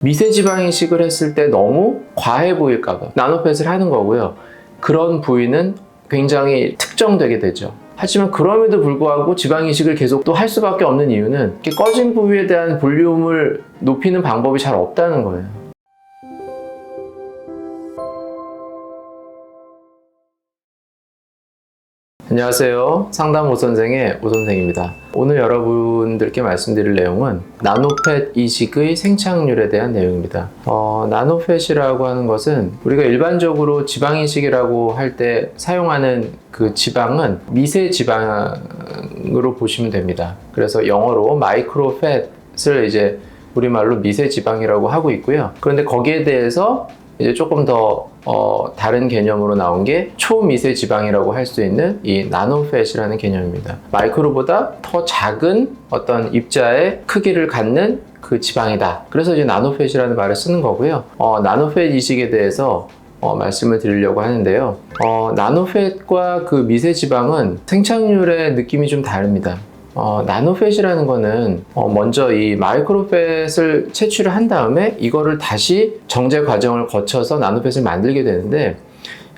미세지방 이식을 했을 때 너무 과해 보일까봐 나노펫을 하는 거고요. 그런 부위는 굉장히 특정되게 되죠. 하지만 그럼에도 불구하고 지방 이식을 계속 또 할 수밖에 없는 이유는 이렇게 꺼진 부위에 대한 볼륨을 높이는 방법이 잘 없다는 거예요. 안녕하세요. 상담 오선생의 오선생입니다. 오늘 여러분들께 말씀드릴 내용은 나노펫 이식의 생착률에 대한 내용입니다. 나노펫이라고 하는 것은 우리가 일반적으로 지방 이식이라고 할 때 사용하는 그 지방은 미세 지방으로 보시면 됩니다. 그래서 영어로 마이크로팻을 이제 우리말로 미세 지방이라고 하고 있고요. 그런데 거기에 대해서 이제 조금 더 다른 개념으로 나온 게 초미세 지방이라고 할 수 있는 이 나노팻이라는 개념입니다. 마이크로보다 더 작은 어떤 입자의 크기를 갖는 그 지방이다. 그래서 이제 나노팻이라는 말을 쓰는 거고요. 나노팻 이식에 대해서 말씀을 드리려고 하는데요. 나노팻과 그 미세 지방은 생착률의 느낌이 좀 다릅니다. 나노팻이라는 거는 먼저 이 마이크로팻을 채취를 한 다음에 이거를 다시 정제 과정을 거쳐서 나노팻을 만들게 되는데,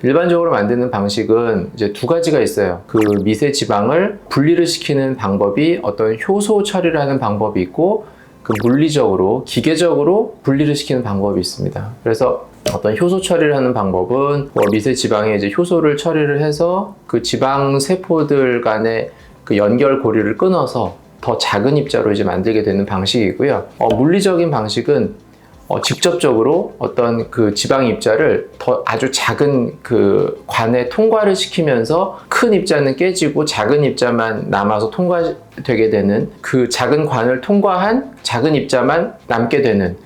일반적으로 만드는 방식은 이제 두 가지가 있어요. 그 미세 지방을 분리를 시키는 방법이 어떤 효소 처리를 하는 방법이 있고, 그 물리적으로 기계적으로 분리를 시키는 방법이 있습니다. 그래서 어떤 효소 처리를 하는 방법은 미세 지방에 이제 효소를 처리를 해서 그 지방 세포들 간의 그 연결 고리를 끊어서 더 작은 입자로 이제 만들게 되는 방식이고요. 물리적인 방식은 직접적으로 어떤 그 지방 입자를 더 아주 작은 그 관에 통과를 시키면서 큰 입자는 깨지고 작은 입자만 남아서 통과되게 되는, 그 작은 관을 통과한 작은 입자만 남게 되는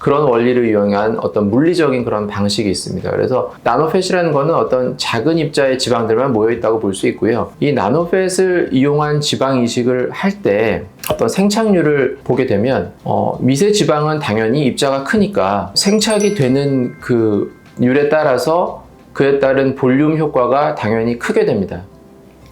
그런 원리를 이용한 어떤 물리적인 그런 방식이 있습니다. 그래서 나노팻이라는 거는 어떤 작은 입자의 지방들만 모여있다고 볼 수 있고요. 이 나노팻을 이용한 지방 이식을 할 때 어떤 생착률을 보게 되면 미세 지방은 당연히 입자가 크니까 생착이 되는 그 율에 따라서 그에 따른 볼륨 효과가 당연히 크게 됩니다.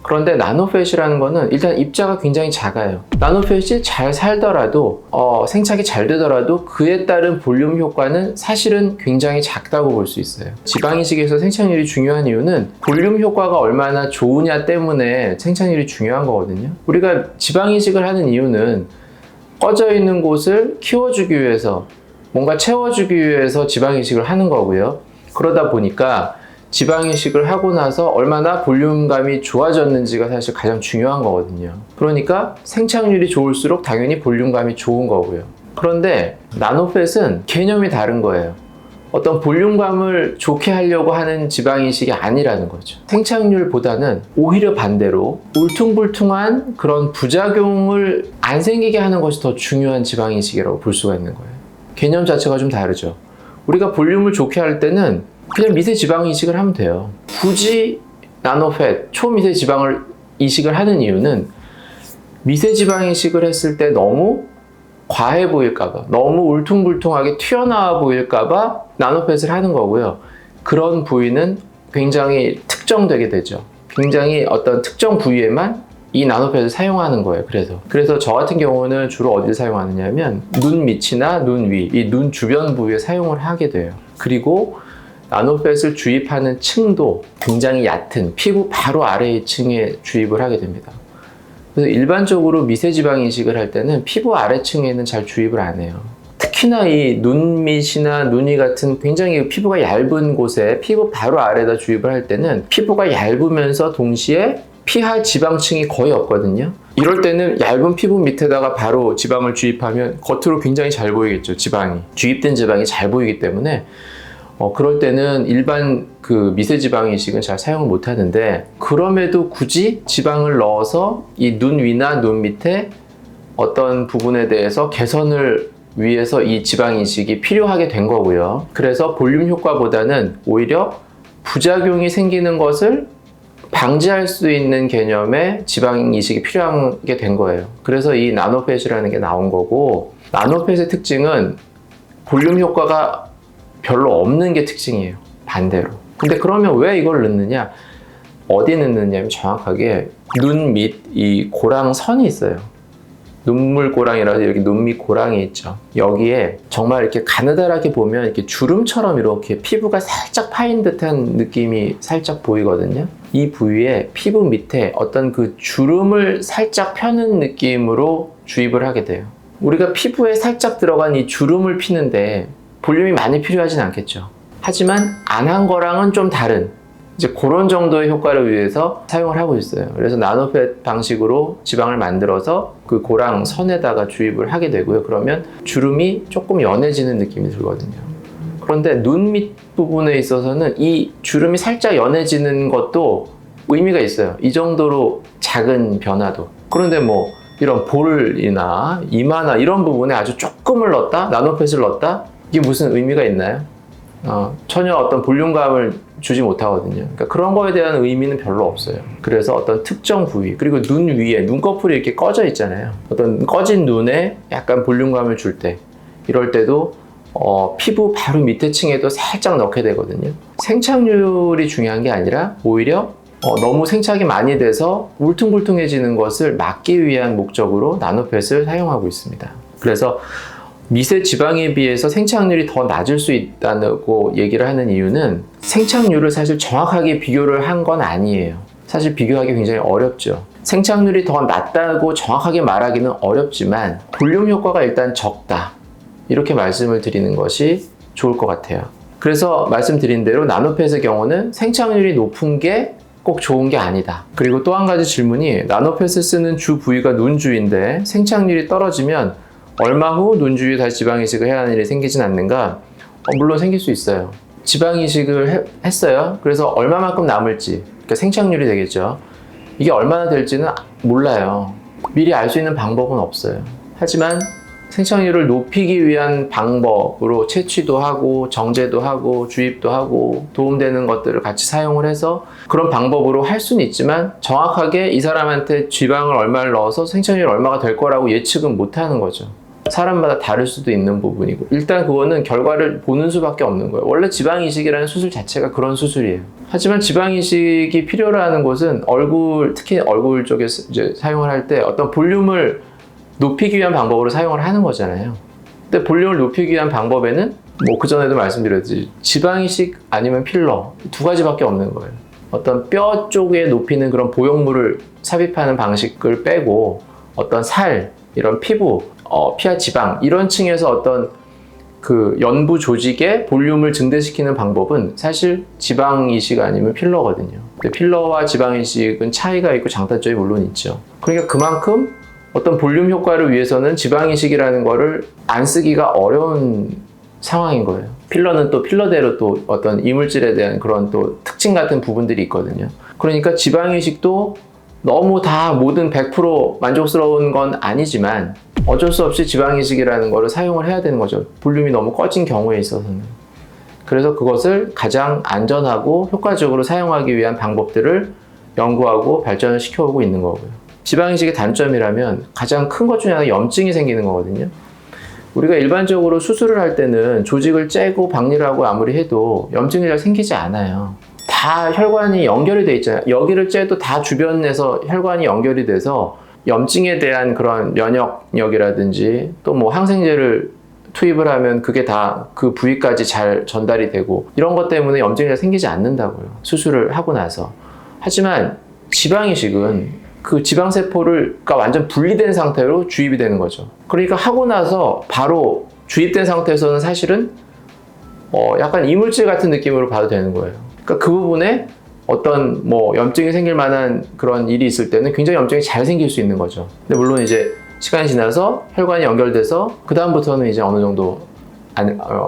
그런데 나노팻이라는 거는 일단 입자가 굉장히 작아요. 나노팻이 잘 살더라도 생착이 잘 되더라도 그에 따른 볼륨 효과는 사실은 굉장히 작다고 볼 수 있어요. 지방 이식에서 생착률이 중요한 이유는 볼륨 효과가 얼마나 좋으냐 때문에 생착률이 중요한 거거든요. 우리가 지방 이식을 하는 이유는 꺼져 있는 곳을 키워주기 위해서, 뭔가 채워주기 위해서 지방 이식을 하는 거고요. 그러다 보니까 지방 이식을 하고 나서 얼마나 볼륨감이 좋아졌는지가 사실 가장 중요한 거거든요. 그러니까 생착률이 좋을수록 당연히 볼륨감이 좋은 거고요. 그런데 나노팻은 개념이 다른 거예요. 어떤 볼륨감을 좋게 하려고 하는 지방 이식이 아니라는 거죠. 생착률보다는 오히려 반대로 울퉁불퉁한 그런 부작용을 안 생기게 하는 것이 더 중요한 지방 이식이라고 볼 수가 있는 거예요. 개념 자체가 좀 다르죠. 우리가 볼륨을 좋게 할 때는 그냥 미세 지방 이식을 하면 돼요. 굳이 나노팻, 초미세 지방을 이식을 하는 이유는 미세 지방 이식을 했을 때 너무 과해 보일까봐, 너무 울퉁불퉁하게 튀어나와 보일까봐 나노팻을 하는 거고요. 그런 부위는 굉장히 특정되게 되죠. 굉장히 어떤 특정 부위에만 이 나노팻을 사용하는 거예요. 그래서 저 같은 경우는 주로 어디를 사용하느냐면 눈 밑이나 눈 위, 이 눈 주변 부위에 사용을 하게 돼요. 그리고 나노팻을 주입하는 층도 굉장히 얕은 피부 바로 아래의 층에 주입을 하게 됩니다. 그래서 일반적으로 미세지방 이식을 할 때는 피부 아래층에는 잘 주입을 안 해요. 특히나 이 눈 밑이나 눈 위 같은 굉장히 피부가 얇은 곳에 피부 바로 아래에다 주입을 할 때는 피부가 얇으면서 동시에 피하 지방층이 거의 없거든요. 이럴 때는 얇은 피부 밑에다가 바로 지방을 주입하면 겉으로 굉장히 잘 보이겠죠. 주입된 지방이 잘 보이기 때문에 그럴 때는 일반 그 미세지방 이식은 잘 사용을 못 하는데, 그럼에도 굳이 지방을 넣어서 이 눈 위나 눈 밑에 어떤 부분에 대해서 개선을 위해서 이 지방 이식이 필요하게 된 거고요. 그래서 볼륨 효과보다는 오히려 부작용이 생기는 것을 방지할 수 있는 개념의 지방 이식이 필요하게 된 거예요. 그래서 이 나노팻이라는 게 나온 거고, 나노팻의 특징은 볼륨 효과가 별로 없는 게 특징이에요. 반대로. 근데 그러면 왜 이걸 넣느냐? 어디 넣느냐면 정확하게 눈 밑 이 고랑선이 있어요. 눈물고랑이라서 여기 눈 밑 고랑이 있죠. 여기에 정말 이렇게 가느다랗게 보면 이렇게 주름처럼 이렇게 피부가 살짝 파인 듯한 느낌이 살짝 보이거든요. 이 부위에 피부 밑에 어떤 그 주름을 살짝 펴는 느낌으로 주입을 하게 돼요. 우리가 피부에 살짝 들어간 이 주름을 피는데 볼륨이 많이 필요하진 않겠죠. 하지만 안 한 거랑은 좀 다른 이제 그런 정도의 효과를 위해서 사용을 하고 있어요. 그래서 나노펫 방식으로 지방을 만들어서 그 고랑 선에다가 주입을 하게 되고요. 그러면 주름이 조금 연해지는 느낌이 들거든요. 그런데 눈 밑 부분에 있어서는 이 주름이 살짝 연해지는 것도 의미가 있어요. 이 정도로 작은 변화도. 그런데 뭐 이런 볼이나 이마나 이런 부분에 아주 조금을 넣었다, 나노펫을 넣었다, 이게 무슨 의미가 있나요? 전혀 어떤 볼륨감을 주지 못하거든요. 그러니까 그런 거에 대한 의미는 별로 없어요. 그래서 어떤 특정 부위, 그리고 눈 위에 눈꺼풀이 이렇게 꺼져 있잖아요. 어떤 꺼진 눈에 약간 볼륨감을 줄 때, 이럴 때도 피부 바로 밑에 층에도 살짝 넣게 되거든요. 생착률이 중요한 게 아니라 오히려 너무 생착이 많이 돼서 울퉁불퉁해지는 것을 막기 위한 목적으로 나노펫을 사용하고 있습니다. 그래서 미세 지방에 비해서 생착률이 더 낮을 수 있다고 얘기를 하는 이유는 생착률을 사실 정확하게 비교를 한 건 아니에요. 사실 비교하기 굉장히 어렵죠. 생착률이 더 낮다고 정확하게 말하기는 어렵지만 볼륨 효과가 일단 적다, 이렇게 말씀을 드리는 것이 좋을 것 같아요. 그래서 말씀드린 대로 나노펫의 경우는 생착률이 높은 게 꼭 좋은 게 아니다. 그리고 또 한 가지 질문이, 나노펫을 쓰는 주 부위가 눈 주위인데 생착률이 떨어지면 얼마 후 눈 주위에 다시 지방 이식을 해야 하는 일이 생기진 않는가? 물론 생길 수 있어요. 지방 이식을 했어요. 그래서 얼마만큼 남을지, 그러니까 생착률이 되겠죠. 이게 얼마나 될지는 몰라요. 미리 알 수 있는 방법은 없어요. 하지만 생착률을 높이기 위한 방법으로 채취도 하고 정제도 하고 주입도 하고 도움되는 것들을 같이 사용을 해서 그런 방법으로 할 수는 있지만 정확하게 이 사람한테 지방을 얼마를 넣어서 생착률이 얼마가 될 거라고 예측은 못하는 거죠. 사람마다 다를 수도 있는 부분이고, 일단 그거는 결과를 보는 수밖에 없는 거예요. 원래 지방 이식이라는 수술 자체가 그런 수술이에요. 하지만 지방 이식이 필요로 하는 곳은 얼굴, 특히 얼굴 쪽에 이제 사용을 할 때 어떤 볼륨을 높이기 위한 방법으로 사용을 하는 거잖아요. 근데 볼륨을 높이기 위한 방법에는 뭐 그전에도 말씀드렸듯이 지방 이식 아니면 필러, 두 가지밖에 없는 거예요. 어떤 뼈 쪽에 높이는 그런 보형물을 삽입하는 방식을 빼고 어떤 살, 이런 피부, 피하 지방 이런 층에서 어떤 그 연부 조직의 볼륨을 증대시키는 방법은 사실 지방 이식 아니면 필러거든요. 근데 필러와 지방 이식은 차이가 있고 장단점이 물론 있죠. 그러니까 그만큼 어떤 볼륨 효과를 위해서는 지방 이식이라는 거를 안 쓰기가 어려운 상황인 거예요. 필러는 또 필러대로 또 어떤 이물질에 대한 그런 또 특징 같은 부분들이 있거든요. 그러니까 지방 이식도 너무 다 모든 100% 만족스러운 건 아니지만 어쩔 수 없이 지방 이식이라는 거를 사용을 해야 되는 거죠. 볼륨이 너무 꺼진 경우에 있어서는. 그래서 그것을 가장 안전하고 효과적으로 사용하기 위한 방법들을 연구하고 발전을 시켜오고 있는 거고요. 지방 이식의 단점이라면 가장 큰 것 중에 하나가 염증이 생기는 거거든요. 우리가 일반적으로 수술을 할 때는 조직을 째고 박리를 하고 아무리 해도 염증이 잘 생기지 않아요. 다 혈관이 연결이 돼 있잖아요. 여기를 째도 다 주변에서 혈관이 연결이 돼서 염증에 대한 그런 면역력이라든지 또 뭐 항생제를 투입을 하면 그게 다 그 부위까지 잘 전달이 되고 이런 것 때문에 염증이 잘 생기지 않는다고요. 수술을 하고 나서. 하지만 지방 이식은 그 지방세포가 완전 분리된 상태로 주입이 되는 거죠. 그러니까 하고 나서 바로 주입된 상태에서는 사실은 약간 이물질 같은 느낌으로 봐도 되는 거예요. 그러니까 그 부분에 어떤 뭐 염증이 생길 만한 그런 일이 있을 때는 굉장히 염증이 잘 생길 수 있는 거죠. 근데 물론 이제 시간이 지나서 혈관이 연결돼서 그 다음부터는 이제 어느 정도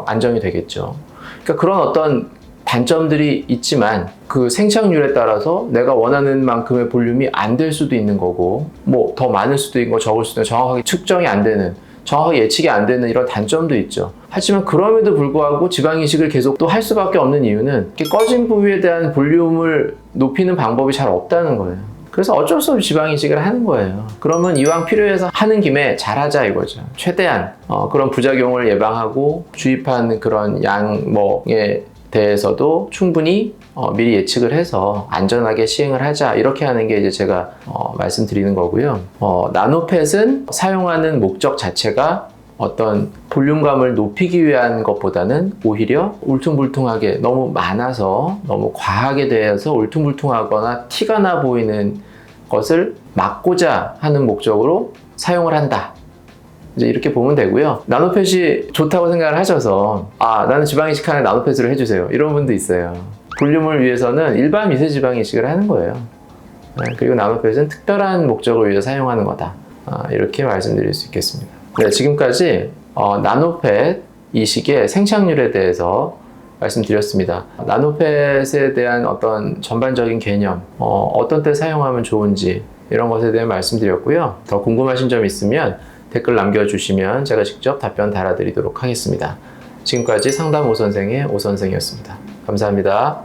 안정이 되겠죠. 그러니까 그런 어떤 단점들이 있지만 그 생착률에 따라서 내가 원하는 만큼의 볼륨이 안 될 수도 있는 거고 뭐 더 많을 수도 있고 적을 수도 있고 정확하게 측정이 안 되는, 정확하게 예측이 안 되는 이런 단점도 있죠. 하지만 그럼에도 불구하고 지방 이식을 계속 또 할 수밖에 없는 이유는 이렇게 꺼진 부위에 대한 볼륨을 높이는 방법이 잘 없다는 거예요. 그래서 어쩔 수 없이 지방 이식을 하는 거예요. 그러면 이왕 필요해서 하는 김에 잘하자 이거죠. 최대한 그런 부작용을 예방하고 주입하는 그런 양에 대해서도 충분히 미리 예측을 해서 안전하게 시행을 하자 이렇게 하는 게 이제 제가 말씀드리는 거고요. 나노펫은 사용하는 목적 자체가 어떤 볼륨감을 높이기 위한 것보다는 오히려 울퉁불퉁하게 너무 많아서 너무 과하게 되어서 울퉁불퉁하거나 티가 나 보이는 것을 막고자 하는 목적으로 사용을 한다. 이제 이렇게 보면 되고요. 나노펫이 좋다고 생각을 하셔서 나는 지방 이식하는 나노펫으로 해주세요. 이런 분도 있어요. 볼륨을 위해서는 일반 미세 지방 이식을 하는 거예요. 그리고 나노펫은 특별한 목적을 위해서 사용하는 거다. 이렇게 말씀드릴 수 있겠습니다. 네, 지금까지 나노펫 이식의 생착률에 대해서 말씀드렸습니다. 나노펫에 대한 어떤 전반적인 개념, 어떤 때 사용하면 좋은지 이런 것에 대해 말씀드렸고요. 더 궁금하신 점 있으면 댓글 남겨주시면 제가 직접 답변 달아드리도록 하겠습니다. 지금까지 상담 오선생의 오선생이었습니다. 감사합니다.